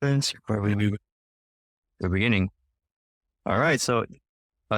Since where we move the beginning. All right. So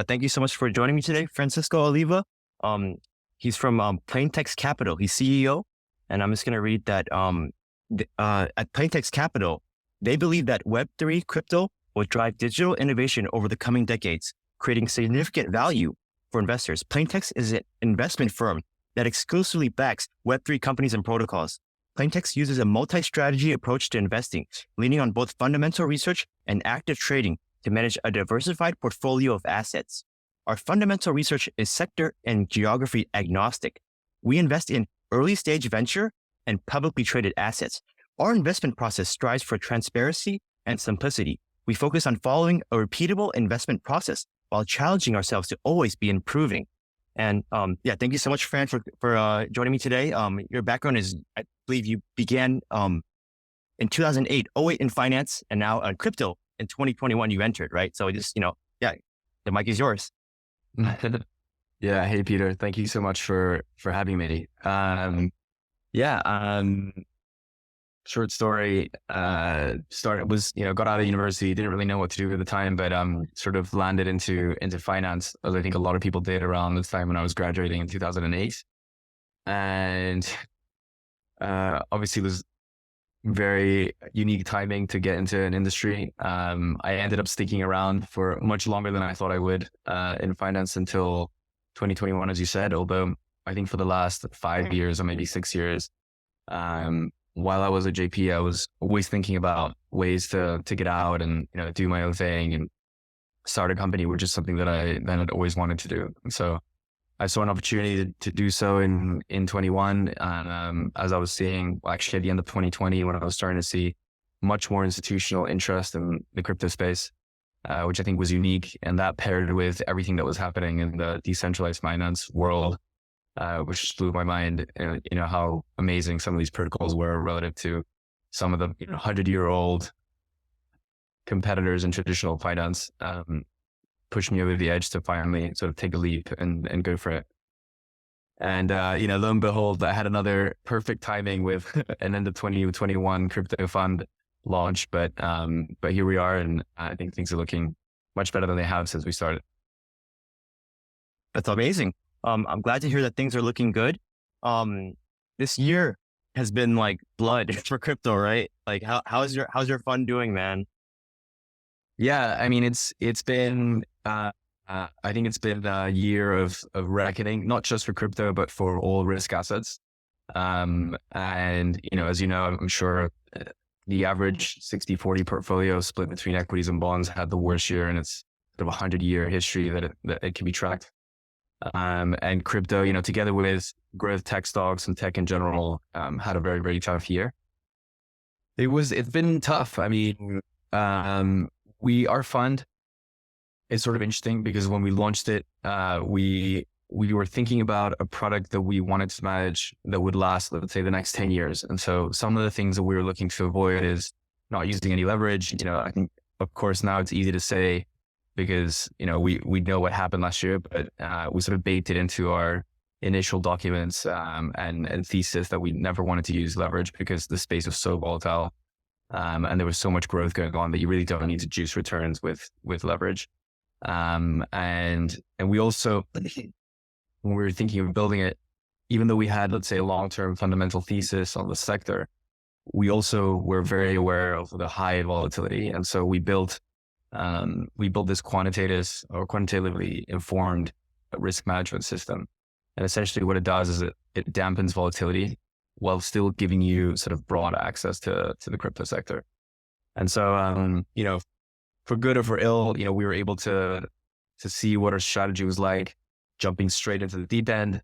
thank you so much for joining me today, Francisco Oliva. Um, he's from Plaintext Capital. He's CEO. And I'm just going to read that at Plaintext Capital, they believe that Web3 crypto will drive digital innovation over the coming decades, creating significant value for investors. Plaintext is an investment firm that exclusively backs Web3 companies and protocols. Plaintext uses a multi-strategy approach to investing, leaning on both fundamental research and active trading to manage a diversified portfolio of assets. Our fundamental research is sector and geography agnostic. We invest in early-stage venture and publicly traded assets. Our investment process strives for transparency and simplicity. We focus on following a repeatable investment process while challenging ourselves to always be improving. And thank you so much, Fran, for joining me today. Your background is, I believe you began in 2008 in finance, and now crypto in 2021 you entered, right? So just, the mic is yours. Yeah. Hey, Peter. Thank you so much for having me. Short story, got out of university, didn't really know what to do at the time, but sort of landed into finance, as I think a lot of people did around this time when I was graduating in 2008. And obviously it was very unique timing to get into an industry. I ended up sticking around for much longer than I thought I would in finance until 2021, as you said, although I think for the last 5 years or maybe 6 years, while I was at JP, I was always thinking about ways to get out and, do my own thing and start a company, which is something that I had always wanted to do. And so I saw an opportunity to do so in 21. And as I was seeing, actually at the end of 2020, when I was starting to see much more institutional interest in the crypto space, which I think was unique. And that paired with everything that was happening in the decentralized finance world, which just blew my mind, how amazing some of these protocols were relative to some of the 100-year-old competitors in traditional finance, pushed me over the edge to finally sort of take a leap and go for it. And, lo and behold, I had another perfect timing with an end of 2021 crypto fund launch, but here we are. And I think things are looking much better than they have since we started. That's amazing. I'm glad to hear that things are looking good. This year has been like blood for crypto, right? Like how's your fund doing, man? Yeah, I mean, it's been, I think it's been a year of reckoning, not just for crypto, but for all risk assets. And, as you know, I'm sure the average 60-40 portfolio split between equities and bonds had the worst year in its sort of 100-year history that it can be tracked. And crypto, together with growth tech stocks and tech in general, had a very, very tough year. It's been tough. I mean, our fund is sort of interesting because when we launched it, we were thinking about a product that we wanted to manage that would last, let's say, the next 10 years. And so some of the things that we were looking to avoid is not using any leverage. I think, of course, now it's easy to say, because, we know what happened last year, but we sort of baked it into our initial documents and thesis that we never wanted to use leverage because the space was so volatile and there was so much growth going on that you really don't need to juice returns with leverage. And we also, when we were thinking of building it, even though we had, let's say, a long-term fundamental thesis on the sector, we also were very aware of the high volatility. And so we built this quantitatively informed risk management system. And essentially what it does is it dampens volatility while still giving you sort of broad access to the crypto sector. And so, for good or for ill, we were able to see what our strategy was like, jumping straight into the deep end.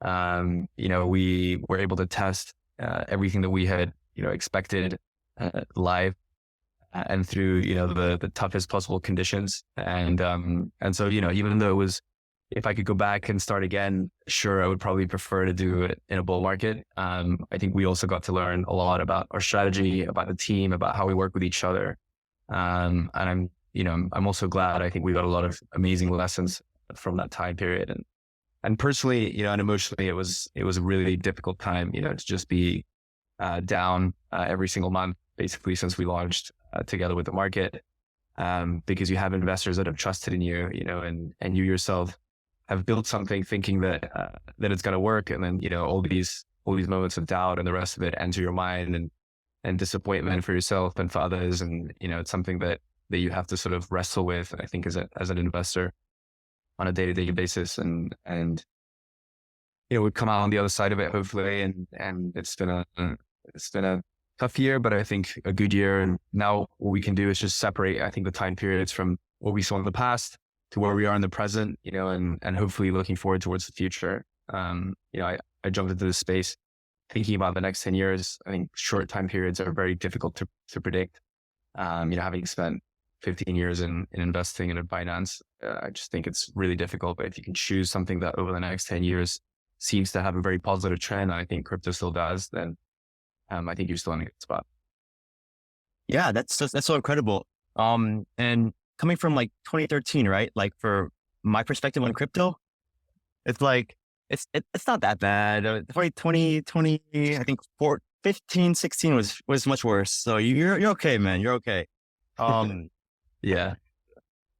We were able to test everything that we had, expected live. And through, the toughest possible conditions. And so, even though it was, if I could go back and start again, sure, I would probably prefer to do it in a bull market. I think we also got to learn a lot about our strategy, about the team, about how we work with each other. And I'm also glad, I think we got a lot of amazing lessons from that time period. And personally, and emotionally, it was a really difficult time, to just be down every single month, basically since we launched. together with the market, because you have investors that have trusted in you, and you yourself have built something thinking that it's going to work, and then all these moments of doubt and the rest of it enter your mind, and disappointment for yourself and for others, and it's something that you have to sort of wrestle with, I think, as an investor on a day-to-day basis, and we've come out on the other side of it, hopefully, and it's been a tough year, but I think a good year. And now what we can do is just separate, I think, the time periods from what we saw in the past to where we are in the present, and hopefully looking forward towards the future. I jumped into this space thinking about the next 10 years. I think short time periods are very difficult to predict. Having spent 15 years in investing in finance, I just think it's really difficult. But if you can choose something that over the next 10 years seems to have a very positive trend, and I think crypto still does, then I think you're still in a good spot. Yeah, that's so incredible. And coming from like 2013, right? Like for my perspective on crypto, it's like, it's not that bad. 2020, I think 15, 16 was much worse. So you're okay, man. You're okay. Yeah.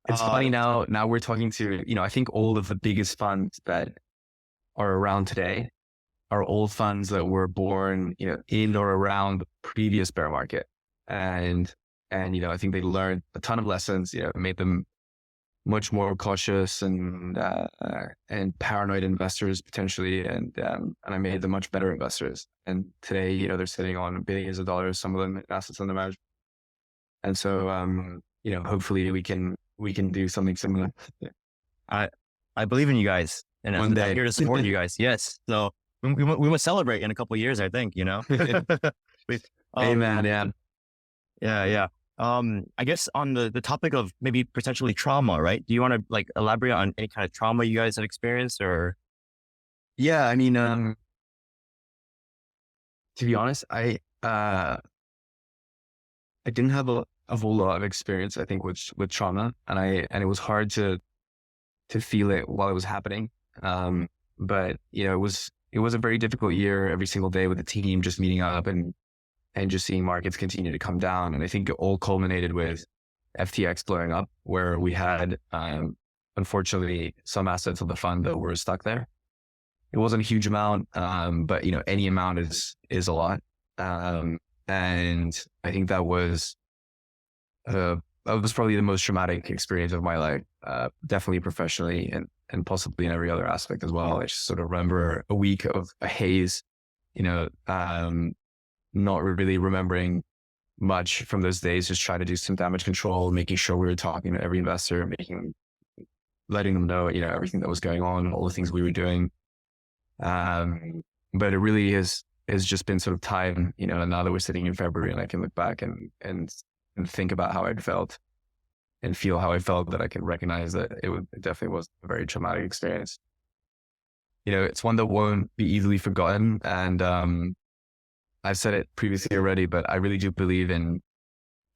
It's funny now we're talking to, I think all of the biggest funds that are around today are all funds that were born, in or around the previous bear market. And I think they learned a ton of lessons, made them much more cautious and paranoid investors potentially. And I made them much better investors. And today, they're sitting on billions of dollars, some of them in assets under management. And so, hopefully we can do something similar. I believe in you guys, and One day. I'm here to support you guys. Yes. So we must celebrate in a couple of years, I think, Amen. Yeah. I guess on the topic of maybe potentially trauma, right? Do you want to like elaborate on any kind of trauma you guys have experienced, or? Yeah. I mean, to be honest, I didn't have a whole lot of experience, I think, with trauma, and it was hard to feel it while it was happening. But it was a very difficult year every single day with the team, just meeting up and just seeing markets continue to come down. And I think it all culminated with FTX blowing up, where we had, unfortunately, some assets of the fund that were stuck there. It wasn't a huge amount, but any amount is a lot. And I think that was probably the most traumatic experience of my life, definitely professionally and possibly in every other aspect as well. I just sort of remember a week of a haze, not really remembering much from those days, just trying to do some damage control, making sure we were talking to every investor, letting them know, everything that was going on, all the things we were doing. But it really has just been sort of time, and now that we're sitting in February and I can look back and think about how I'd felt and feel how I felt, that I can recognize that it definitely was a very traumatic experience. It's one that won't be easily forgotten. And, I've said it previously already, but I really do believe in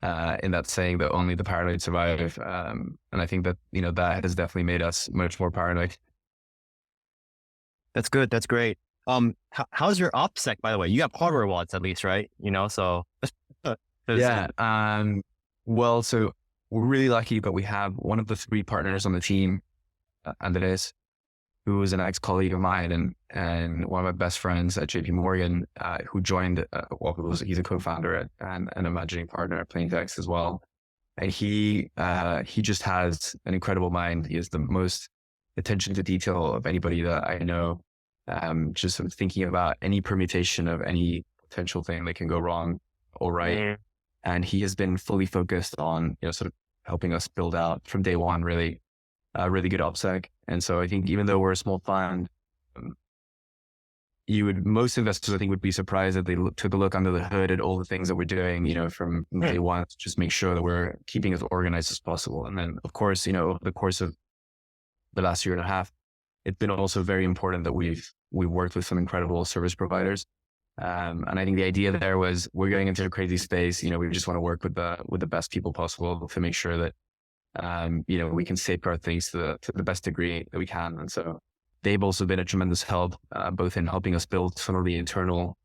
that saying that only the paranoid survive. And I think that, that has definitely made us much more paranoid. That's good. That's great. How's your OPSEC, by the way? You have hardware wallets at least, right? So. Yeah. Well, so we're really lucky, but we have one of the 3 partners on the team, Andres, who was an ex-colleague of mine and one of my best friends at JP Morgan, who joined, he's a co-founder and a managing partner at Plaintext as well. And he just has an incredible mind. He has the most attention to detail of anybody that I know. Just sort of thinking about any permutation of any potential thing that can go wrong or right. Mm-hmm. And he has been fully focused on, sort of helping us build out from day one, really good OPSEC. And so I think even though we're a small fund, most investors, I think, would be surprised that they took a look under the hood at all the things that we're doing, from day one, to just make sure that we're keeping as organized as possible. And then, of course, over the course of the last year and a half, it's been also very important that we've worked with some incredible service providers. And I think the idea there was, we're going into a crazy space. We just want to work with the best people possible to make sure that, we can safeguard things to the best degree that we can. And so they've also been a tremendous help, both in helping us build some of the internal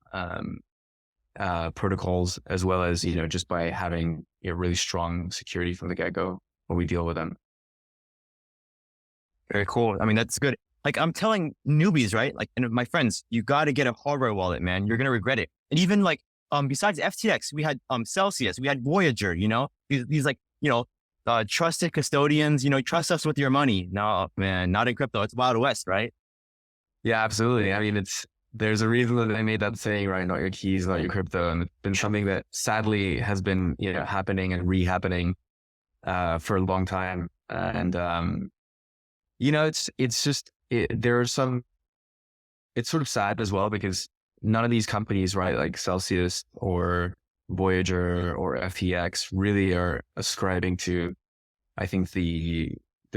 protocols, as well as, just by having, really strong security from the get-go when we deal with them. Very cool. I mean, that's good. Like I'm telling newbies, right? Like, and my friends, you got to get a hardware wallet, man. You're going to regret it. And even like, besides FTX, we had, Celsius, we had Voyager, these like, trusted custodians, trust us with your money. No, man, not in crypto. It's Wild West, right? Yeah, absolutely. I mean, there's a reason that I made that saying, right? Not your keys, not your crypto. And it's been something that sadly has been, happening and re-happening, for a long time. And, there are some, it's sort of sad as well because none of these companies, right, like Celsius or Voyager or FTX really are ascribing to, I think, the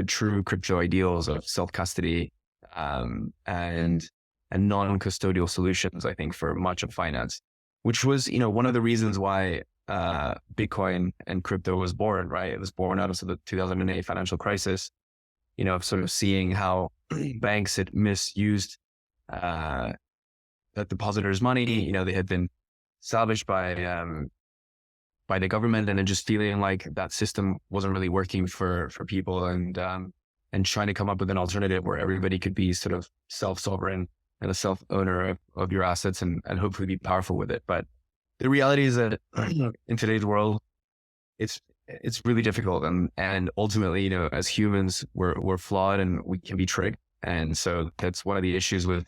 true crypto ideals of self-custody, and non-custodial solutions, I think, for much of finance, which was, one of the reasons why Bitcoin and crypto was born, right? It was born out of the 2008 financial crisis, sort of seeing how banks had misused the depositors' money. They had been salvaged by the government, and then just feeling like that system wasn't really working for people, and trying to come up with an alternative where everybody could be sort of self-sovereign and a self-owner of your assets, and hopefully be powerful with it. But the reality is that in today's world, it's really difficult, and ultimately, as humans, we're flawed and we can be tricked. And so that's one of the issues with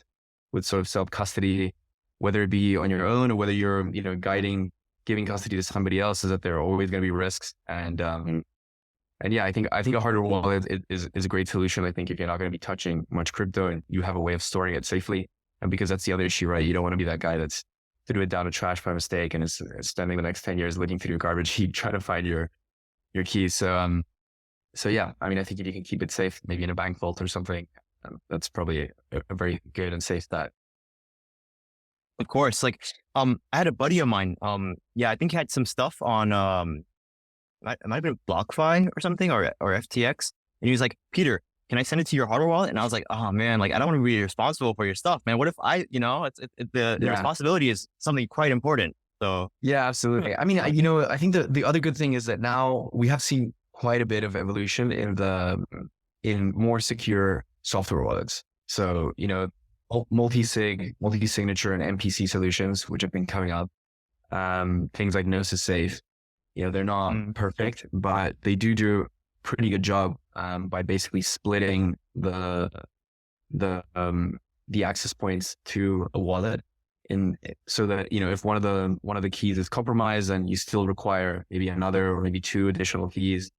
sort of self-custody, whether it be on your own or whether you're, giving custody to somebody else, is that there are always going to be risks. And yeah, I think a hardware wallet is a great solution. I think if you're not going to be touching much crypto and you have a way of storing it safely, and because that's the other issue, right? You don't want to be that guy that's threw it down a trash by mistake and is spending the next 10 years looking through your garbage heap trying to find your keys. So yeah, I mean, I think if you can keep it safe, maybe in a bank vault or something, that's probably a very good and safe bet. Of course. Like, I had a buddy of mine. I think he had some stuff on, it might have been BlockFi or something, or FTX. And he was like, Peter, can I send it to your hardware wallet? And I was like, oh man, like I don't want to be responsible for your stuff, man. What if the responsibility is something quite important. So yeah, absolutely. I mean, I think the other good thing is that now we have seen quite a bit of evolution in more secure software wallets. So, multi-signature and MPC solutions, which have been coming up, things like Gnosis Safe, they're not perfect, but they do a pretty good job, by basically splitting the access points to a wallet so that, if one of the keys is compromised, then you still require maybe another or maybe two additional keys,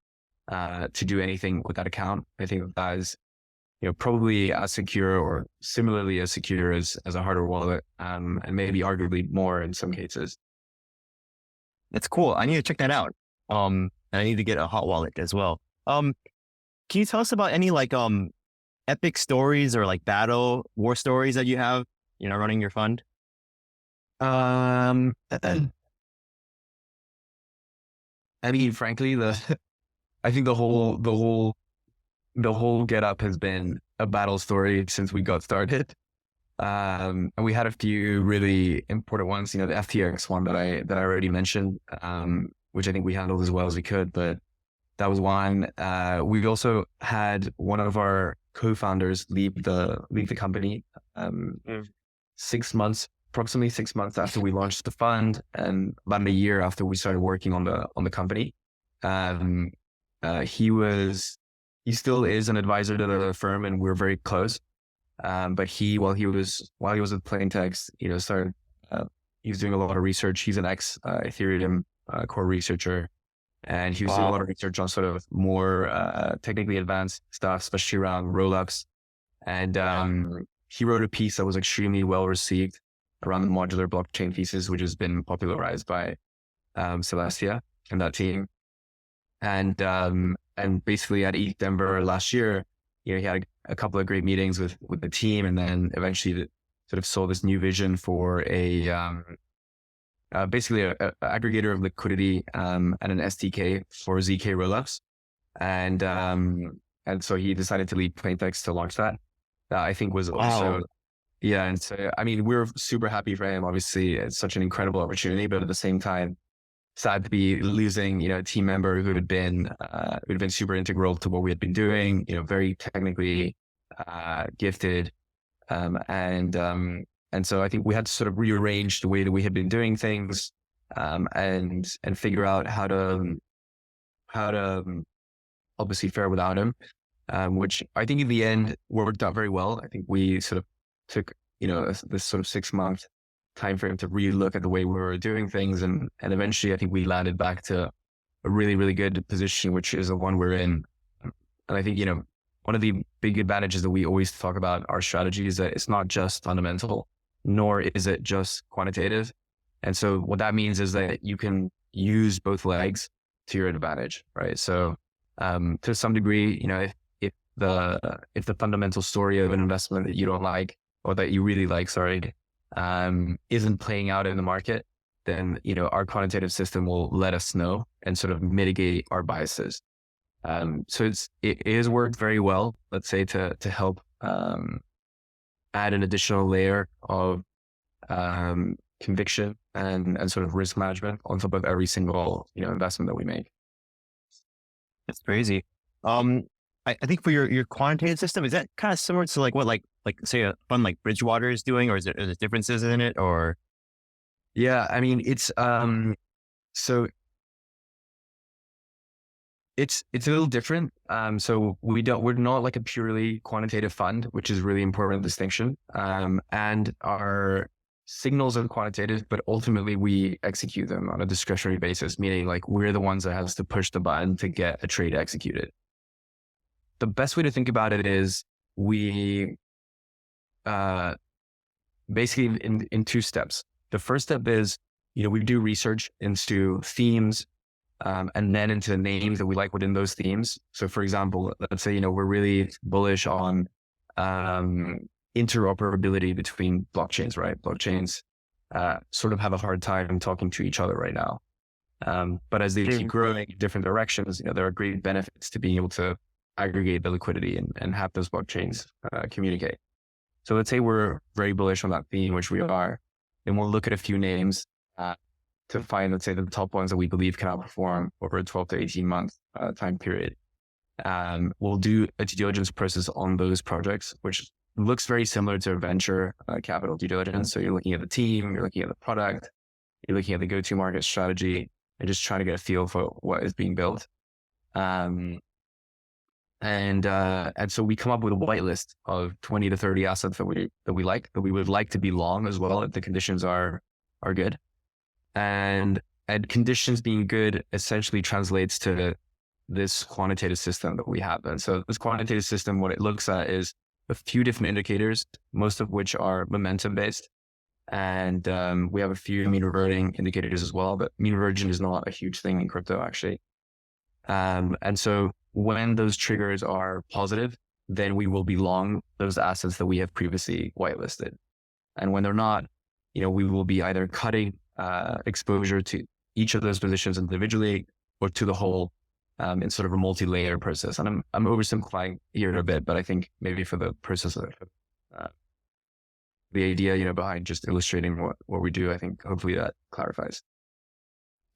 to do anything with that account. I think that is, probably as secure or similarly as secure as a hardware wallet, and maybe arguably more in some cases. That's cool. I need to check that out. And I need to get a hot wallet as well. Can you tell us about any like epic stories or like war stories that you have, running your fund? I mean, frankly, I think the whole get up has been a battle story since we got started. And we had a few really important ones, the FTX one that I already mentioned, which I think we handled as well as we could, but that was one. We've also had one of our co-founders leave the company, approximately 6 months after we launched the fund, and about a year after we started working on the company. He still is an advisor to the firm, and we're very close. But while he was at Plaintext, started. He was doing a lot of research. He's an ex Ethereum core researcher, and he was doing a lot of research on sort of more technically advanced stuff, especially around rollups. And he wrote a piece that was extremely well received around the modular blockchain thesis, which has been popularized by Celestia and that team. And basically at December last year, he had a couple of great meetings with the team, and then eventually sort of saw this new vision for basically a aggregator of liquidity, and an SDK for ZK rollups. And so he decided to lead Plaintext to launch that. That I think was also, yeah. And so, I mean, we're super happy for him. Obviously, it's such an incredible opportunity, but at the same time, sad to be losing, a team member who had been super integral to what we had been doing, very technically gifted. And so I think we had to sort of rearrange the way that we had been doing things, and figure out how to obviously fare without him, which I think in the end worked out very well. I think we sort of took, this sort of 6-month time frame to really look at the way we were doing things. And eventually I think we landed back to a really, really good position, which is the one we're in. And I think, one of the big advantages that we always talk about our strategy is that it's not just fundamental, nor is it just quantitative. And so what that means is that you can use both legs to your advantage, right? So to some degree, if the fundamental story of an investment that you don't like, or that you really like, isn't playing out in the market, then, our quantitative system will let us know and sort of mitigate our biases. So it has worked very well, let's say, to help add an additional layer of conviction and sort of risk management on top of every single, investment that we make. That's crazy. I think for your quantitative system, is that kind of similar to like what like say a fund like Bridgewater is doing, or is there differences in it, or? Yeah, I mean, so it's a little different. So we're not like a purely quantitative fund, which is really important distinction. And our signals are quantitative, but ultimately we execute them on a discretionary basis, meaning like we're the ones that has to push the button to get a trade executed. The best way to think about it is we basically in 2 steps. The first step is, we do research into themes, and then into names that we like within those themes. So for example, let's say, we're really bullish on interoperability between blockchains, right? Blockchains sort of have a hard time talking to each other right now. But as they keep growing in different directions, there are great benefits to being able to aggregate the liquidity and have those blockchains communicate. So let's say we're very bullish on that theme, which we are, and we'll look at a few names to find, let's say, the top ones that we believe can outperform over a 12 to 18 month time period. We'll do a due diligence process on those projects, which looks very similar to a venture capital due diligence. So you're looking at the team, you're looking at the product, you're looking at the go-to-market strategy, and just trying to get a feel for what is being built. And so we come up with a whitelist of 20 to 30 assets that we would like to be long as well if the conditions are good. And conditions being good essentially translates to this quantitative system that we have. And so this quantitative system, what it looks at is a few different indicators, most of which are momentum based. And we have a few mean reverting indicators as well, but mean reversion is not a huge thing in crypto actually. And so when those triggers are positive, then we will be long those assets that we have previously whitelisted. And when they're not, we will be either cutting exposure to each of those positions individually or to the whole in sort of a multi-layer process. And I'm oversimplifying here a bit, but I think maybe for the process of the idea, behind just illustrating what we do, I think hopefully that clarifies.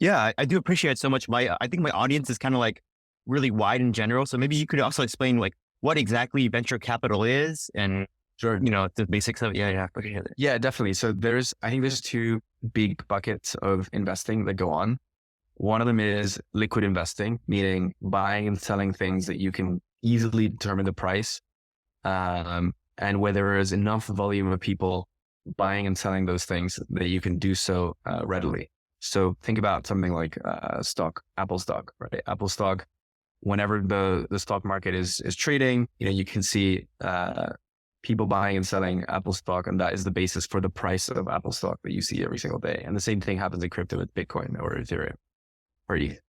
Yeah, I do appreciate it so much. I think my audience is kind of like really wide in general. So maybe you could also explain like what exactly venture capital is and Sure. The basics of it. Yeah. Okay. Yeah, definitely. So I think there's 2 big buckets of investing that go on. One of them is liquid investing, meaning buying and selling things that you can easily determine the price, and where there is enough volume of people buying and selling those things that you can do so readily. So think about something like stock, Apple stock, right? Apple stock, whenever the stock market is trading, you can see people buying and selling Apple stock, and that is the basis for the price of Apple stock that you see every single day. And the same thing happens in crypto with Bitcoin or Ethereum or ETH.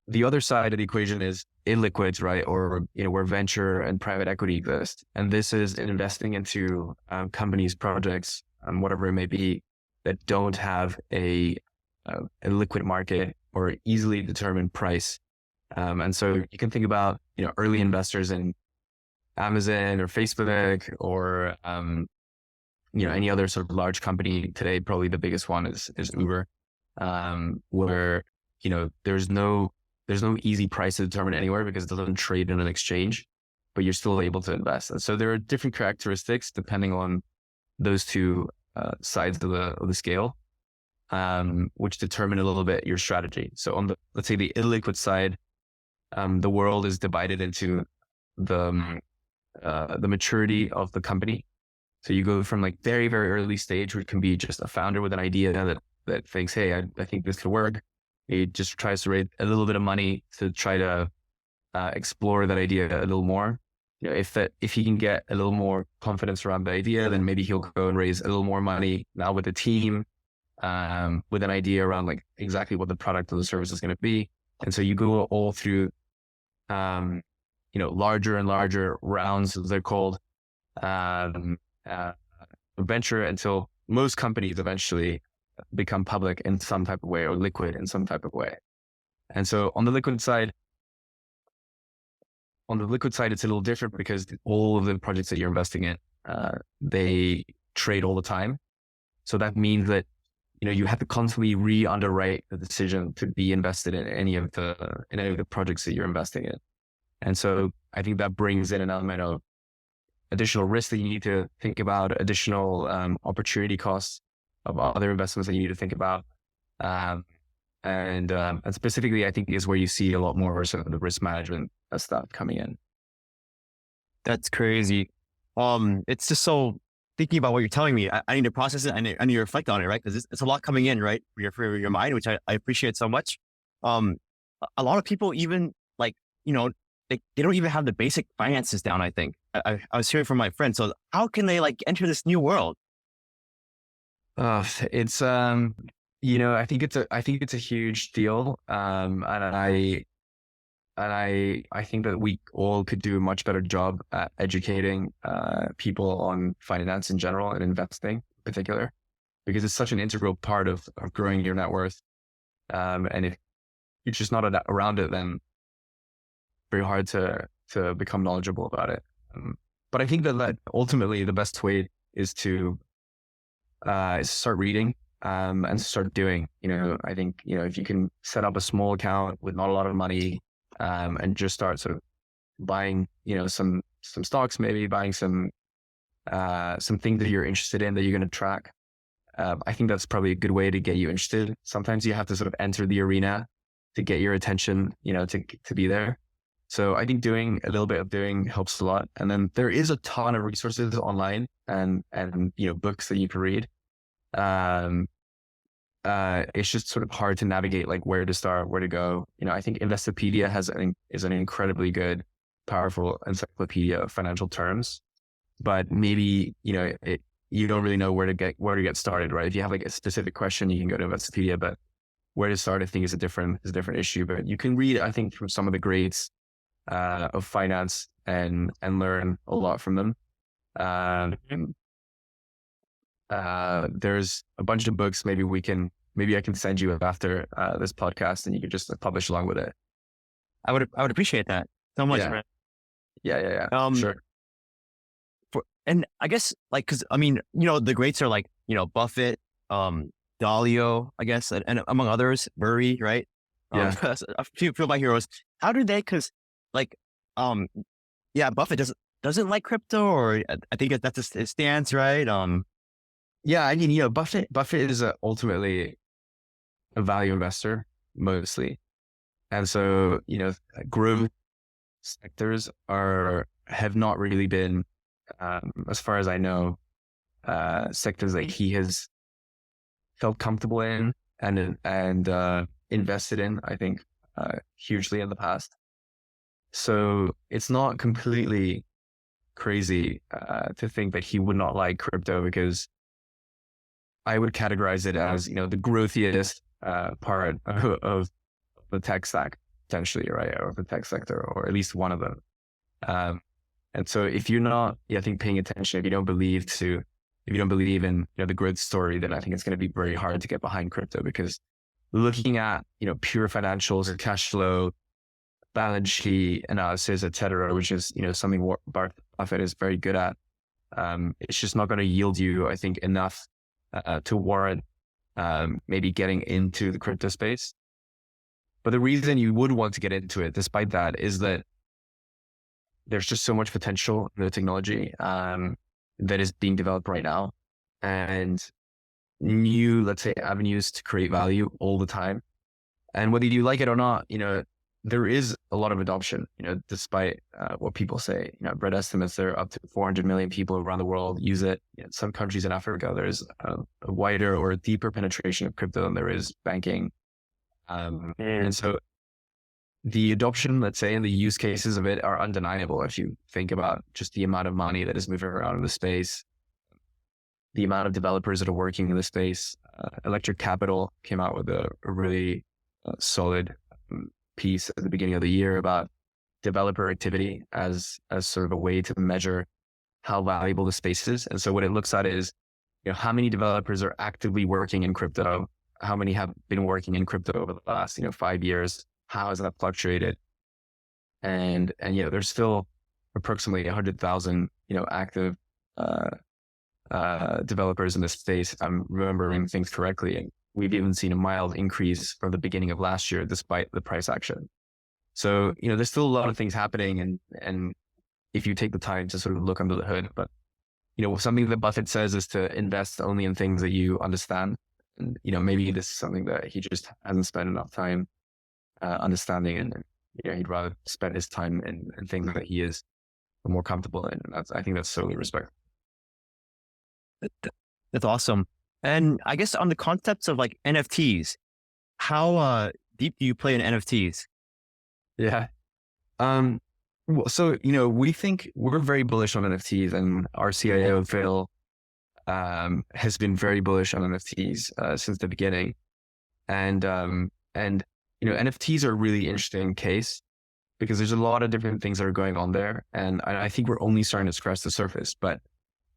The other side of the equation is illiquids, right? Or, where venture and private equity exist. And this is investing into companies, projects, whatever it may be, that don't have a liquid market or easily determined price. And so you can think about, early investors in Amazon or Facebook or, any other sort of large company today. Probably the biggest one is Uber. where, there's no easy price to determine anywhere because it doesn't trade in an exchange, but you're still able to invest. And so there are different characteristics depending on those two sides of the scale, which determine a little bit your strategy. So on let's say the illiquid side, the world is divided into the maturity of the company. So you go from like very, very early stage, where it can be just a founder with an idea that thinks, hey, I think this could work. He just tries to raise a little bit of money to try to explore that idea a little more. If he can get a little more confidence around the idea, then maybe he'll go and raise a little more money now with a team, with an idea around like exactly what the product or the service is going to be. And so you go all through, larger and larger rounds, as they're called, venture, until most companies eventually become public in some type of way, or liquid in some type of way. And so on the liquid side, it's a little different because all of the projects that you're investing in, they trade all the time. So that means that, you have to constantly re-underwrite the decision to be invested in any of the projects that you're investing in. And so I think that brings in an element of additional risk that you need to think about, additional opportunity costs of other investments that you need to think about. And specifically, I think is where you see a lot more sort of the risk management stuff coming in. That's crazy. It's just so, thinking about what you're telling me, I need to process it. I need to reflect on it, right? Because it's a lot coming in, right? For your mind, which I appreciate so much. A lot of people even like, they don't even have the basic finances down, I think. I was hearing from my friend. So how can they like enter this new world? It's I think it's a huge deal. And I think that we all could do a much better job at educating people on finance in general and investing in particular, because it's such an integral part of growing your net worth. And if you're just not around it, then very hard to become knowledgeable about it. But I think that ultimately the best way is to start reading and start doing. I think if you can set up a small account with not a lot of money, and just start sort of buying, some stocks, maybe buying some things that you're interested in that you're going to track. I think that's probably a good way to get you interested. Sometimes you have to sort of enter the arena to get your attention, to be there. So I think doing a little bit of doing helps a lot. And then there is a ton of resources online and books that you can read. It's just sort of hard to navigate, like where to start, where to go. I think Investopedia is an incredibly good, powerful encyclopedia of financial terms, but maybe, you don't really know where to get started, right? If you have like a specific question, you can go to Investopedia, but where to start, I think is a different issue. But you can read, I think, from some of the greats of finance and learn a lot from them. There's a bunch of books. Maybe I can send you after this podcast, and you can just publish along with it. I would appreciate that so much, man. Yeah. Sure. And I guess like, cause I mean, the greats are like, Buffett, Dalio, I guess, and among others, Burry, right? Yeah. A few of my heroes. How do they, cause like, Buffett doesn't like crypto, or I think that's his stance, right? Yeah, I mean, Buffett is ultimately a value investor mostly. And so, growth sectors have not really been, as far as I know, sectors that he has felt comfortable in and invested in, I think, hugely in the past. So it's not completely crazy to think that he would not like crypto, because I would categorize it as, the growthiest part of the tech stack, potentially, right? Or the tech sector, or at least one of them. And so if you're not, I think, paying attention, if you don't believe in, the growth story, then I think it's going to be very hard to get behind crypto, because looking at, pure financials and cash flow, balance sheet analysis, et cetera, which is, something Buffett is very good at. It's just not going to yield you, I think, enough to warrant maybe getting into the crypto space. But the reason you would want to get into it, despite that, is that there's just so much potential in the technology that is being developed right now, and new, let's say, avenues to create value all the time. And whether you like it or not, there is a lot of adoption, despite what people say. I've read estimates there are up to 400 million people around the world use it. In some countries in Africa, there's a wider or a deeper penetration of crypto than there is banking. And so the adoption, let's say, and the use cases of it are undeniable if you think about just the amount of money that is moving around in the space, the amount of developers that are working in the space. Electric Capital came out with a really solid piece at the beginning of the year about developer activity as sort of a way to measure how valuable the space is. And so what it looks at is, how many developers are actively working in crypto? How many have been working in crypto over the last, 5 years? How has that fluctuated? And there's still approximately 100,000, active developers in this space. I'm remembering things correctly. And we've even seen a mild increase from the beginning of last year, despite the price action. So, there's still a lot of things happening. And if you take the time to sort of look under the hood, but, something that Buffett says is to invest only in things that you understand. And, maybe this is something that he just hasn't spent enough time understanding. And, he'd rather spend his time in things that he is more comfortable in. And I think that's solely respect. That's awesome. And I guess on the concepts of like NFTs, how deep do you play in NFTs? Yeah. So, we think we're very bullish on NFTs, and our CIO, Phil, has been very bullish on NFTs since the beginning. And NFTs are a really interesting case because there's a lot of different things that are going on there. And I think we're only starting to scratch the surface. But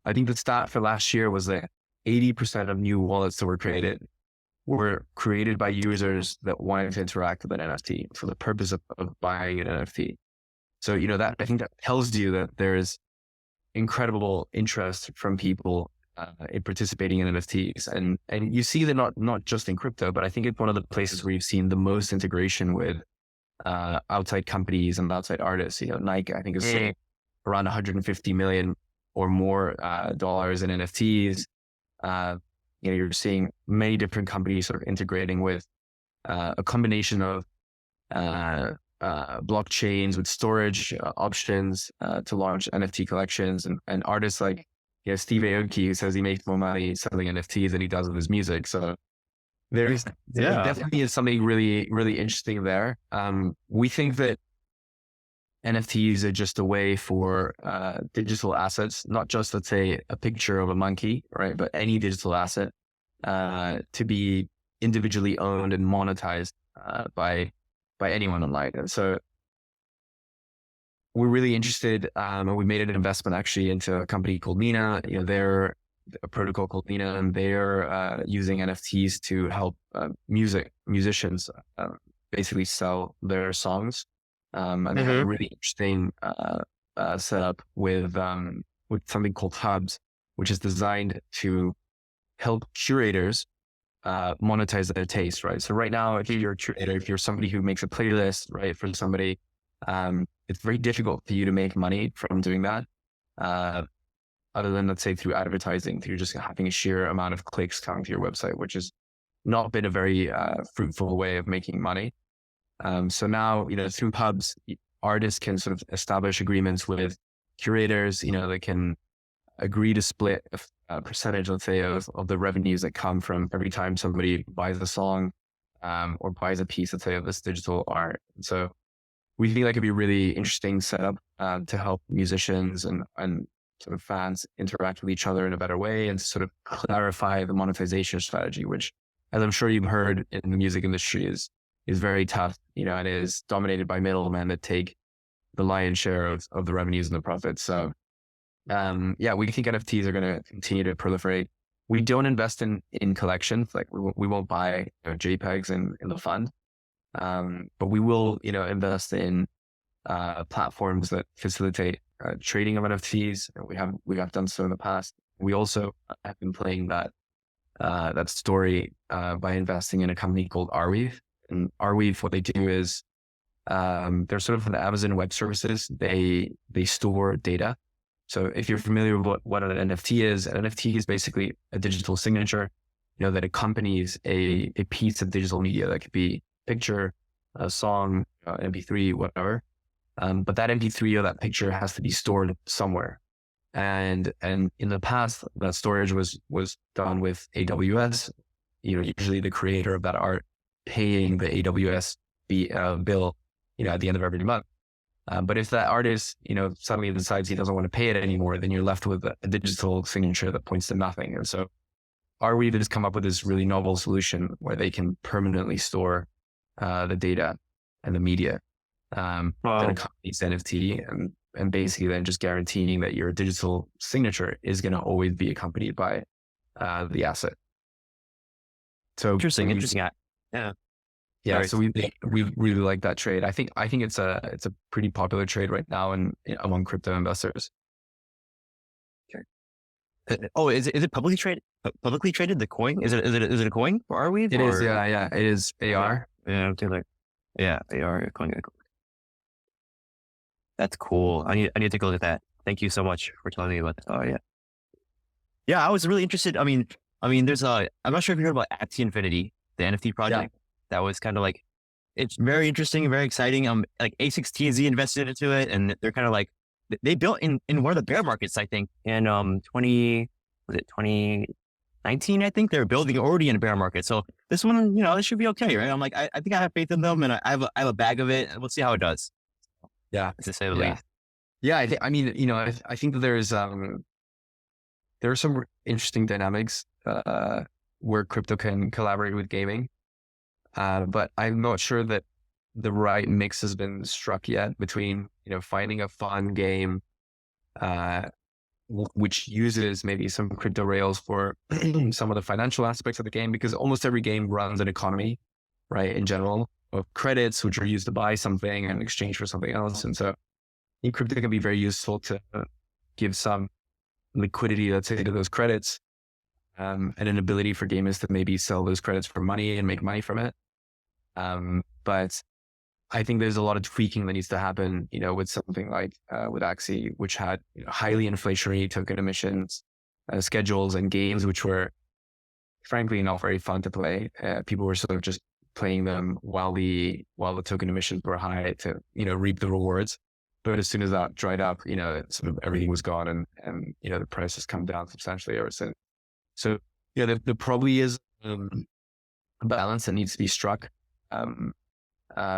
I think the stat for last year was that 80% of new wallets that were created by users that wanted to interact with an NFT for the purpose of buying an NFT. So, I think that tells you that there is incredible interest from people in participating in NFTs. And you see that not just in crypto, but I think it's one of the places where you've seen the most integration with outside companies and outside artists. Nike, I think, is around 150 million or more dollars in NFTs. You're seeing many different companies sort of integrating with a combination of blockchains with storage options to launch NFT collections, and artists like Steve Aoki, who says he makes more money selling NFTs than he does with his music. So there definitely is something really, really interesting there. We think that NFTs are just a way for digital assets, not just, let's say, a picture of a monkey, right? But any digital asset to be individually owned and monetized by anyone online. And so we're really interested, and we made an investment actually into a company called Nina. They're a protocol called Nina, and they're using NFTs to help musicians basically sell their songs. And they have a really interesting setup with something called Hubs, which is designed to help curators monetize their taste, right? So right now, if you're a curator, if you're somebody who makes a playlist, right, for somebody, it's very difficult for you to make money from doing that. Other than, let's say, through advertising, through just having a sheer amount of clicks coming to your website, which has not been a very fruitful way of making money. So now, through Hubs, artists can sort of establish agreements with curators. They can agree to split a percentage, let's say, of the revenues that come from every time somebody buys a song or buys a piece, let's say, of this digital art. So we think that could be a really interesting setup to help musicians and sort of fans interact with each other in a better way, and to sort of clarify the monetization strategy, which, as I'm sure you've heard in the music industry, is very tough, and is dominated by middlemen that take the lion's share of the revenues and the profits. So, we think NFTs are going to continue to proliferate. We don't invest in collections, like we won't buy JPEGs in the fund, but we will, invest in platforms that facilitate trading of NFTs. We have done so in the past. We also have been playing that that story by investing in a company called Arweave. And Arweave, what they do is they're sort of an Amazon Web Services. They store data. So if you're familiar with what an NFT is, an NFT is basically a digital signature, that accompanies a piece of digital media. That could be a picture, a song, MP3, whatever. But that MP3 or that picture has to be stored somewhere. And in the past, that storage was done with AWS. Usually the creator of that art paying the AWS bill, at the end of every month. But if that artist, suddenly decides he doesn't want to pay it anymore, then you're left with a digital signature that points to nothing. And so Arweave has come up with this really novel solution where they can permanently store the data and the media that accompanies NFT, and basically then just guaranteeing that your digital signature is going to always be accompanied by the asset. So Interesting. Yeah. Yeah, so we really like that trade. I think it's a pretty popular trade right now among crypto investors. Okay. Oh, is it publicly traded? Publicly traded, the coin? Is it a coin for Arweave? It is. Yeah. It is AR. Yeah. Yeah. AR coin. That's cool. I need to take a look at that. Thank you so much for telling me about that. Oh yeah. Yeah, I was really interested. I mean, there's I'm not sure if you heard about Axie Infinity, the NFT project. Yeah. That was kind of like, it's very interesting, very exciting. Like A6TZ invested into it, and they're kind of like, they built in one of the bear markets, I think, in 2019, I think. They're building already in a bear market. So this one, it should be okay, right? I'm like, I think I have faith in them, and I have a bag of it, and we'll see how it does. Yeah, to say the least. Yeah, I think that there are some interesting dynamics where crypto can collaborate with gaming. But I'm not sure that the right mix has been struck yet between, finding a fun game, which uses maybe some crypto rails for some of the financial aspects of the game, because almost every game runs an economy, right? In general, of credits, which are used to buy something in exchange for something else. And so I think crypto can be very useful to give some liquidity, let's say, to those credits, and an ability for gamers to maybe sell those credits for money and make money from it. But I think there's a lot of tweaking that needs to happen, with something like with Axie, which had highly inflationary token emissions schedules and games, which were frankly not very fun to play. People were sort of just playing them while the token emissions were high to reap the rewards. But as soon as that dried up, sort of everything was gone, and the price has come down substantially ever since. So there probably is a balance that needs to be struck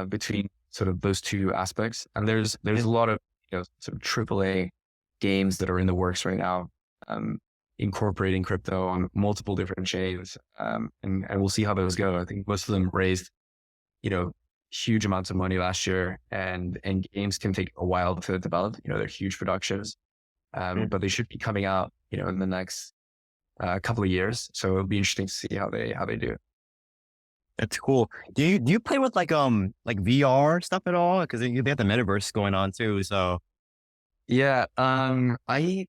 between sort of those two aspects. And there's a lot of sort of AAA games that are in the works right now, incorporating crypto on multiple different chains, and we'll see how those go. I think most of them raised huge amounts of money last year, and games can take a while to develop. They're huge productions, but they should be coming out in the next couple of years. So it'll be interesting to see how they do. That's cool. Do you play with like VR stuff at all? Because they have the metaverse going on too. So yeah, I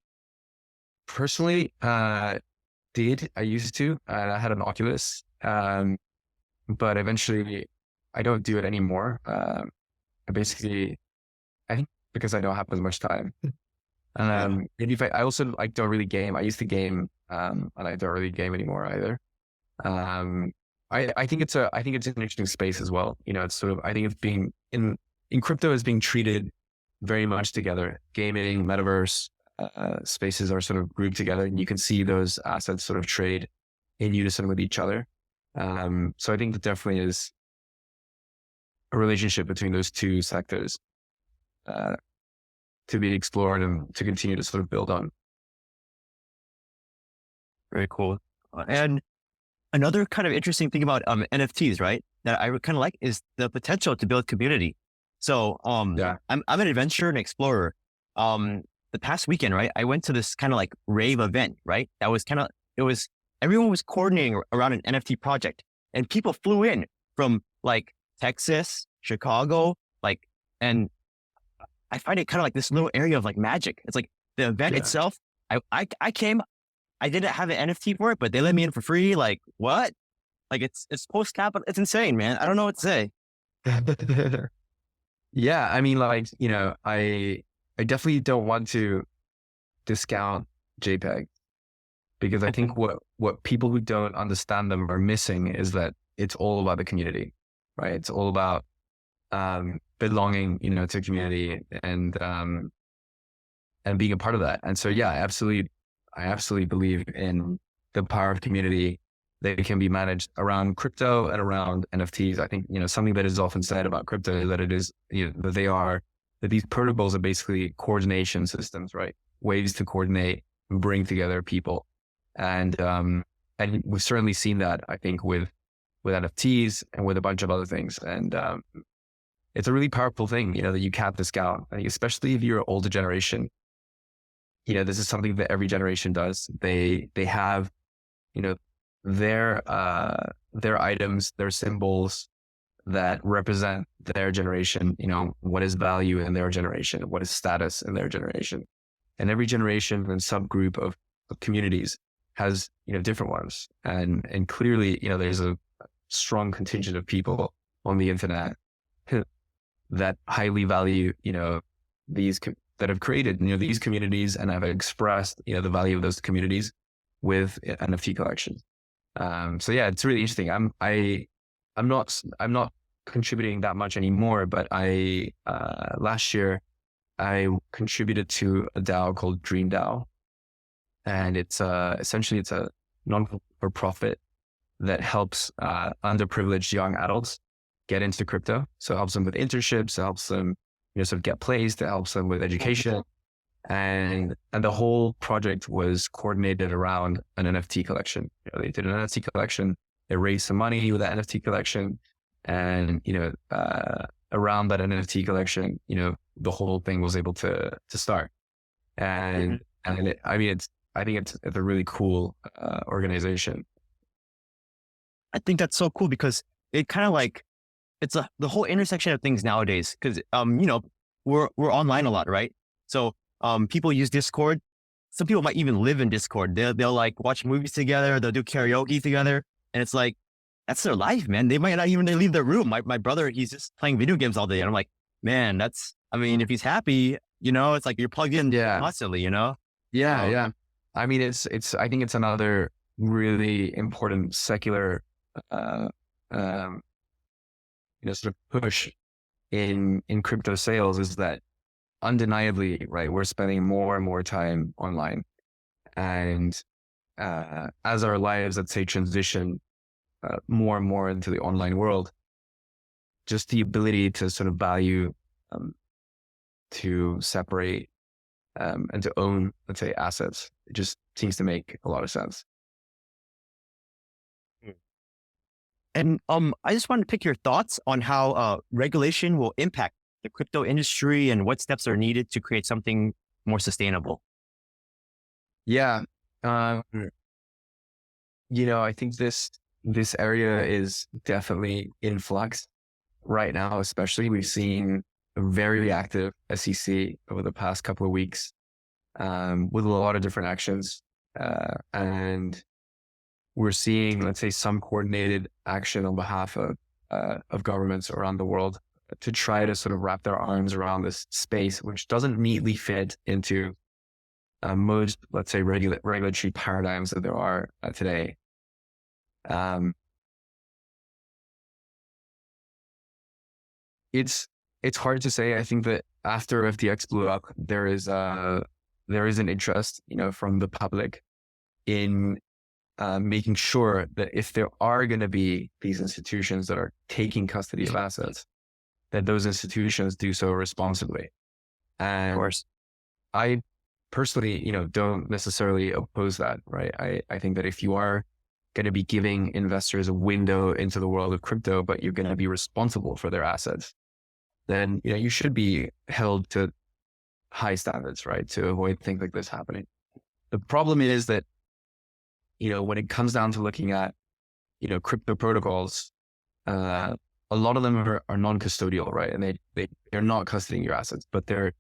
personally did. I used to, and I had an Oculus, but eventually I don't do it anymore. I think because I don't have as much time. Maybe if I also don't really game. I used to game, and I don't really game anymore either. I think it's an interesting space as well. It's sort of, I think it's being in crypto is being treated very much together. Gaming, metaverse spaces are sort of grouped together, and you can see those assets sort of trade in unison with each other. So I think that definitely is a relationship between those two sectors to be explored and to continue to sort of build on. Very cool. And another kind of interesting thing about NFTs, right, that I kind of like is the potential to build community. So I'm an adventurer and explorer. The past weekend, right, I went to this kind of like rave event, right? That was everyone was coordinating around an NFT project, and people flew in from like Texas, Chicago, and I find it kind of like this little area of like magic. It's like the event itself. I came I didn't have an NFT for it, but they let me in for free. Like what? Like it's post capital. It's insane, man. I don't know what to say. Yeah, I mean, like, I definitely don't want to discount JPEG, because I think what people who don't understand them are missing is that it's all about the community, right? It's all about belonging, to a community, and being a part of that. And so, yeah, I absolutely believe in the power of community. They can be managed around crypto and around NFTs. I think, something that is often said about crypto is that it is, that these protocols are basically coordination systems, right? Ways to coordinate and bring together people. And we've certainly seen that, I think, with NFTs and with a bunch of other things. And it's a really powerful thing, that you can't discount. I think especially if you're an older generation, this is something that every generation does. They have, their items, their symbols that represent their generation, what is value in their generation, what is status in their generation. And every generation and subgroup of communities has, different ones. And clearly, there's a strong contingent of people on the internet that highly value, that have created, these communities and have expressed, the value of those communities with NFT collections. So yeah, it's really interesting. I'm not contributing that much anymore, but last year I contributed to a DAO called Dream DAO, and it's essentially it's a non-for-profit that helps underprivileged young adults get into crypto. So it helps them with internships, it helps them sort of get placed, it helps them with education. And the whole project was coordinated around an NFT collection. They did an NFT collection, they raised some money with that NFT collection, and around that NFT collection, the whole thing was able to start. And I think it's a really cool organization. I think that's so cool because it kind of like it's the whole intersection of things nowadays. Because we're online a lot, right? So people use Discord. Some people might even live in Discord. They'll like watch movies together. They'll do karaoke together, and it's like that's their life, man. They might not even leave their room. My brother, he's just playing video games all day, and I'm like, man, if he's happy, it's like you're plugged in constantly, Yeah. I mean, I think it's another really important secular, sort of push in crypto sales is that undeniably, right, we're spending more and more time online. And as our lives, let's say, transition more and more into the online world, just the ability to sort of value, to separate, and to own, let's say, assets, it just seems to make a lot of sense. And I just wanted to pick your thoughts on how regulation will impact the crypto industry and what steps are needed to create something more sustainable. Yeah. I think this area is definitely in flux right now, especially. We've seen a very active SEC over the past couple of weeks, with a lot of different actions. And we're seeing, let's say, some coordinated action on behalf of governments around the world to try to sort of wrap their arms around this space, which doesn't neatly fit into most, let's say, regulatory paradigms that there are today. It's hard to say. I think that after FTX blew up, there is an interest, from the public in making sure that if there are going to be these institutions that are taking custody of assets, that those institutions do so responsibly. And of course, I personally, don't necessarily oppose that, right? I think that if you are going to be giving investors a window into the world of crypto, but you're going to be responsible for their assets, then, you should be held to high standards, right? To avoid things like this happening. The problem is that, when it comes down to looking at, crypto protocols, a lot of them are non-custodial, right? And they're not custodying your assets, but they're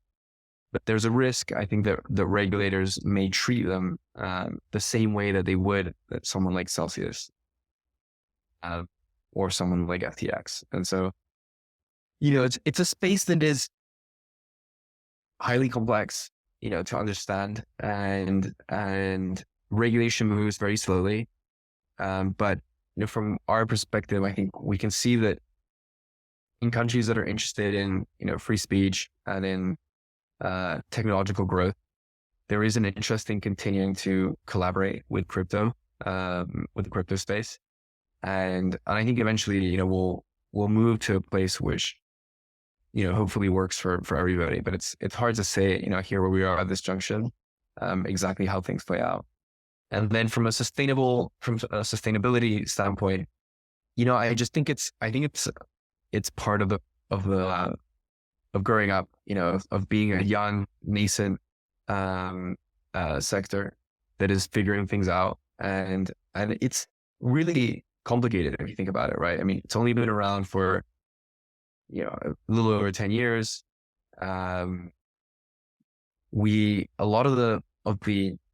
but there's a risk, I think, that the regulators may treat them the same way that they would that someone like Celsius or someone like FTX. And so, it's a space that is highly complex, to understand, and regulation moves very slowly. But from our perspective, I think we can see that in countries that are interested in, free speech and in technological growth, there is an interest in continuing to collaborate with crypto, with the crypto space. And I think eventually, we'll move to a place which, hopefully works for everybody. But it's hard to say, here where we are at this junction, exactly how things play out. And then from a sustainability standpoint, I just think it's part of growing up, of being a young nascent sector that is figuring things out, and it's really complicated if you think about it, right? I mean, it's only been around for a little over 10 years. A lot of the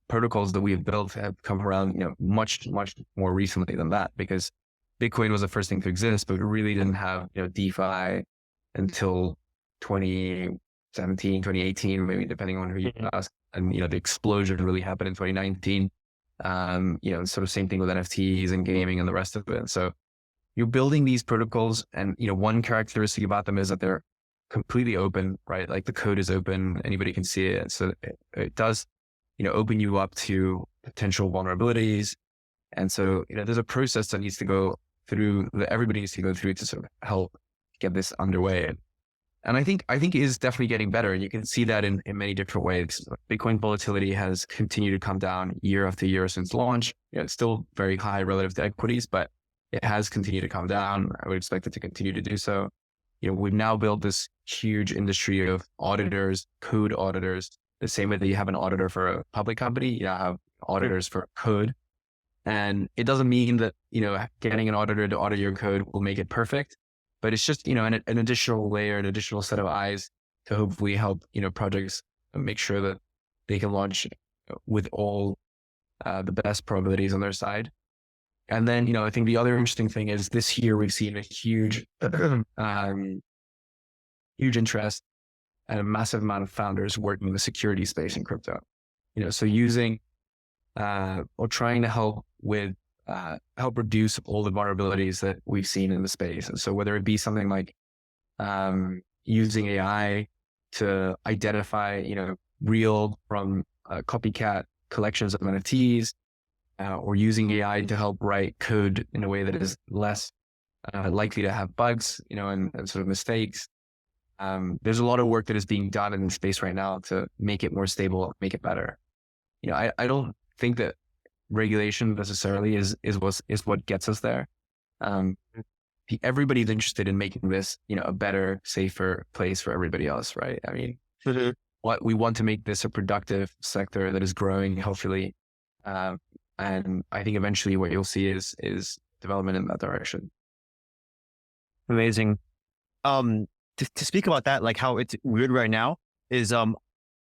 protocols that we have built have come around, much more recently than that, because Bitcoin was the first thing to exist, but we really didn't have, DeFi until 2017, 2018, maybe depending on who you ask. And, the explosion really happened in 2019. Sort of same thing with NFTs and gaming and the rest of it. So you're building these protocols, and, one characteristic about them is that they're completely open, right? Like the code is open, anybody can see it. So it does, open you up to potential vulnerabilities. And so, there's a process that needs to go through, that everybody needs to go through to sort of help get this underway. And I think it is definitely getting better. And you can see that in many different ways. Bitcoin volatility has continued to come down year after year since launch. It's still very high relative to equities, but it has continued to come down. I would expect it to continue to do so. We've now built this huge industry of auditors, code auditors, the same way that you have an auditor for a public company, you now have auditors for code. And it doesn't mean that, getting an auditor to audit your code will make it perfect, but it's just, an additional layer, an additional set of eyes to hopefully help, projects make sure that they can launch with all the best probabilities on their side. And then, I think the other interesting thing is this year we've seen a huge, huge interest and a massive amount of founders working in the security space in crypto. So using or trying to help reduce all the vulnerabilities that we've seen in the space. And so whether it be something like using AI to identify, real from copycat collections of NFTs, or using AI to help write code in a way that is less likely to have bugs, and sort of mistakes. There's a lot of work that is being done in the space right now to make it more stable, make it better. I don't think that regulation necessarily is what gets us there. Everybody's interested in making this, a better, safer place for everybody else, right? I mean, what we want to make this a productive sector that is growing healthily. And I think eventually what you'll see is development in that direction. Amazing. To speak about that, like how it's weird right now is,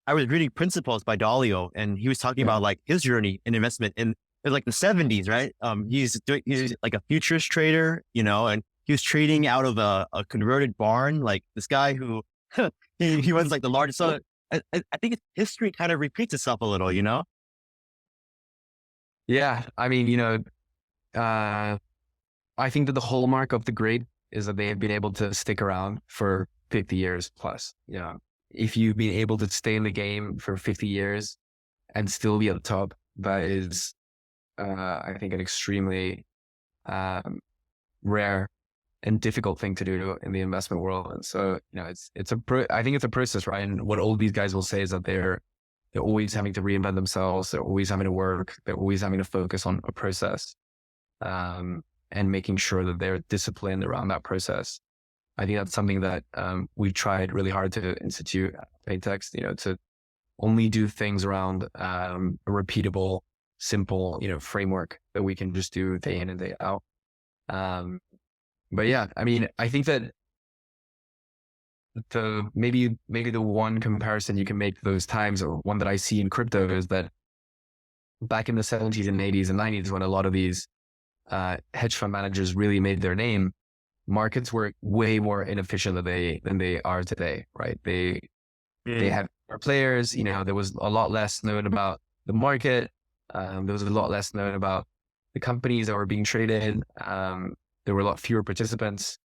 I was reading Principles by Dalio, and he was talking about like his journey in investment in like the 70s, right? He's like a futures trader, and he was trading out of a converted barn, like this guy who he was like the largest. So I think history kind of repeats itself a little, Yeah. I mean, I think that the hallmark of the great is that they have been able to stick around for 50 years plus. If you've been able to stay in the game for 50 years and still be at the top, that is, I think, an extremely rare and difficult thing to do in the investment world. And so, I think it's a process, right? And what all these guys will say is that they're always having to reinvent themselves. They're always having to work. They're always having to focus on a process, and making sure that they're disciplined around that process. I think that's something that we've tried really hard to institute at Plaintext, to only do things around a repeatable, simple, framework that we can just do day in and day out. But yeah, I mean, I think that maybe the one comparison you can make to those times, or one that I see in crypto, is that back in the 70s and 80s and 90s, when a lot of these hedge fund managers really made their name, markets were way more inefficient than they are today, right? They had more players, there was a lot less known about the market. There was a lot less known about the companies that were being traded. There were a lot fewer participants.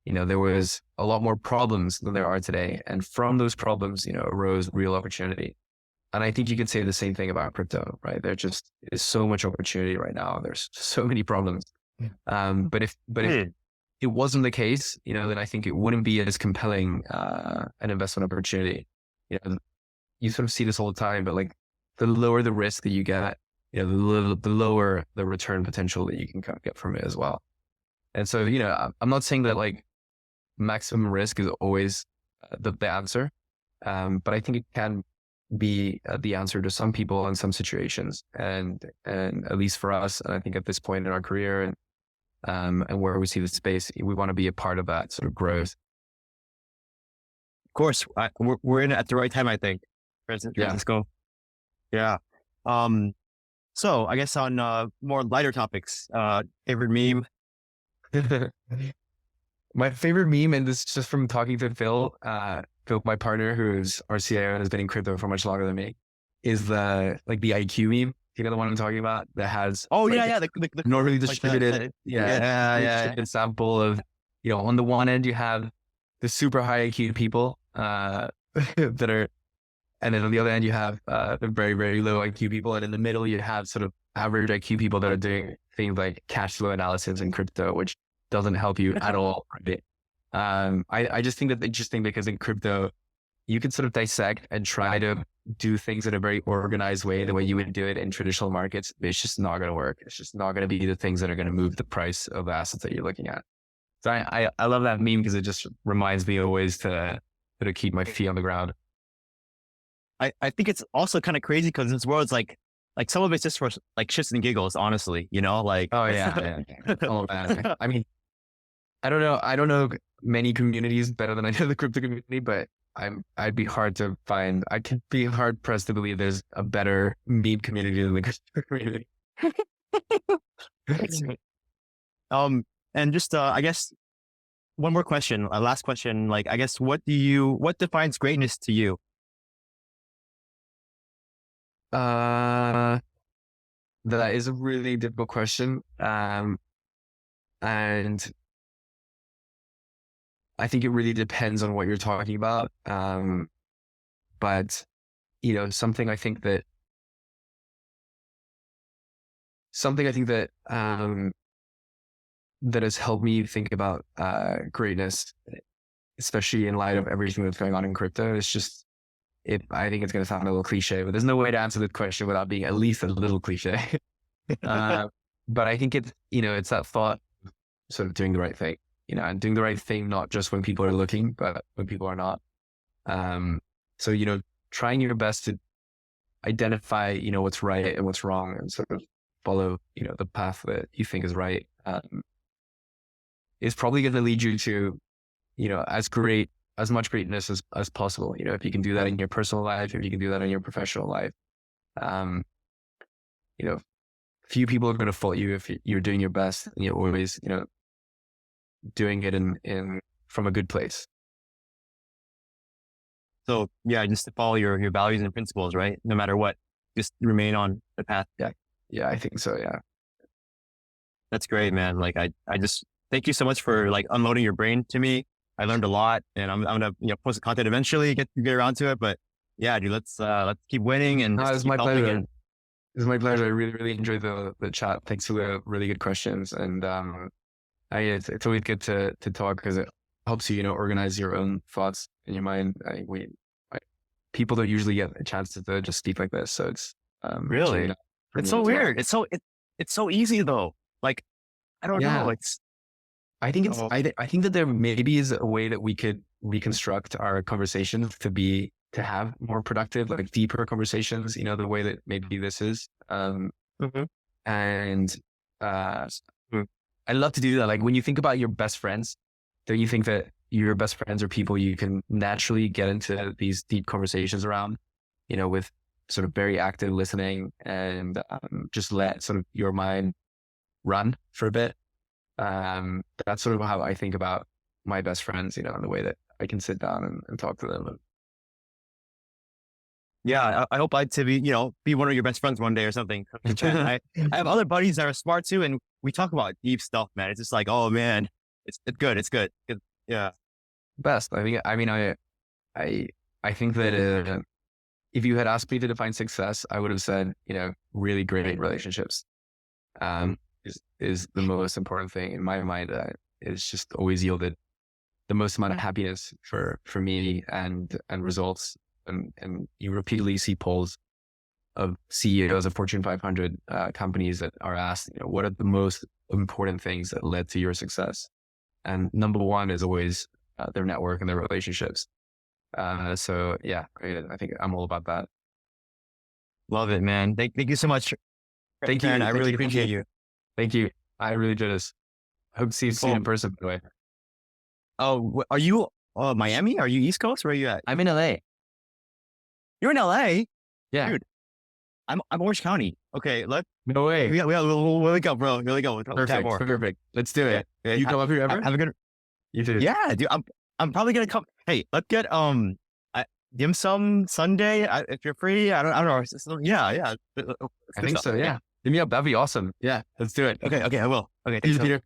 There was a lot more problems than there are today. And from those problems, arose real opportunity. And I think you could say the same thing about crypto, right? There just is so much opportunity right now. There's so many problems. But if it wasn't the case, then I think it wouldn't be as compelling an investment opportunity. You sort of see this all the time, but like the lower the risk that you get, the lower the return potential that you can kind of get from it as well. And so, I'm not saying that like maximum risk is always the answer, but I think it can be the answer to some people in some situations, and at least for us, and I think at this point in our career and where we see the space, we want to be a part of that sort of growth. Of course, we're in it at the right time, I think, Francisco. Yeah. So I guess on more lighter topics, favorite meme. My favorite meme, and this is just from talking to Phil, my partner, who's our CIO and has been in crypto for much longer than me, is the IQ meme. The one I'm talking about, that has the normally distributed, distributed sample of, on the one end you have the super high IQ people that are, and then on the other end you have the very, very low IQ people, and in the middle you have sort of average IQ people that are doing things like cash flow analysis in crypto, which doesn't help you at all. Right? I just think that's interesting, because in crypto you can sort of dissect and try to do things in a very organized way, the way you would do it in traditional markets. But it's just not going to work. It's just not going to be the things that are going to move the price of the assets that you're looking at. So I love that meme, because it just reminds me always to keep my feet on the ground. I think it's also kind of crazy, because this world's like some of it's just for like shits and giggles, honestly, like. Oh yeah. Oh man. I mean, I don't know many communities better than I know the crypto community, but I'd be hard pressed to believe there's a better meme community than the crypto community. And just I guess one more question, a last question. Like, I guess what defines greatness to you? That is a really difficult question. And I think it really depends on what you're talking about. But something I think that that has helped me think about greatness, especially in light of everything that's going on in crypto, is just I think it's going to sound a little cliche, but there's no way to answer the question without being at least a little cliche. But I think it's that thought, sort of doing the right thing, and doing the right thing, not just when people are looking, but when people are not. So, trying your best to identify, what's right and what's wrong, and sort of follow, the path that you think is right, is probably going to lead you to, as much greatness as possible. If you can do that in your personal life, if you can do that in your professional life, few people are going to fault you if you're doing your best and you're always, doing it from a good place. So yeah, just to follow your values and principles, right? No matter what, just remain on the path. Yeah, I think so. Yeah. That's great, man. Like I just thank you so much for like unloading your brain to me. I learned a lot, and I'm gonna post the content eventually, get around to it. But yeah, dude, let's keep winning. And it's my pleasure. It's my pleasure. I really, really enjoyed the chat. Thanks for the really good questions. And it's always good to talk, because it helps you, organize your own thoughts in your mind. People don't usually get a chance to just speak like this, so it's really, it's so weird. It's so easy though. Like, I don't know. I think that there maybe is a way that we could reconstruct our conversations to have more productive, like deeper conversations, the way that maybe this is. And I'd love to do that. Like, when you think about your best friends, don't you think that, your best friends are people you can naturally get into these deep conversations around, with sort of very active listening and just let sort of your mind run for a bit. That's sort of how I think about my best friends, in the way that I can sit down and talk to them. Yeah, I hope to be one of your best friends one day or something. I have other buddies that are smart too, and we talk about deep stuff, man. It's just like, oh man, it's good. It's good. Yeah. Best. I think that if you had asked me to define success, I would have said, really great relationships is the most important thing in my mind. It's just always yielded the most amount of happiness for me and results. And you repeatedly see polls of CEOs of Fortune 500 companies that are asked, what are the most important things that led to your success? And number one is always their network and their relationships. So yeah, I think I'm all about that. Love it, man. Thank you so much. Thank you. Fran. I really appreciate you. Thank you. I really enjoyed this. Hope to see you in person, by the way. Oh, are you Miami? Are you East Coast? Where are you at? I'm in LA. You're in LA? Yeah. Dude, I'm Orange County. Okay, No way. We'll go, bro. We'll go. Perfect. Let's do it. Yeah, You come up here ever? Have a good. You too. Yeah, dude. I'm probably gonna come. Hey, let's get dim sum Sunday if you're free. I don't know. Yeah. I think so. Yeah. Hit me up. That'd be awesome. Yeah. Let's do it. Okay. I will. Okay. Thanks, Peter.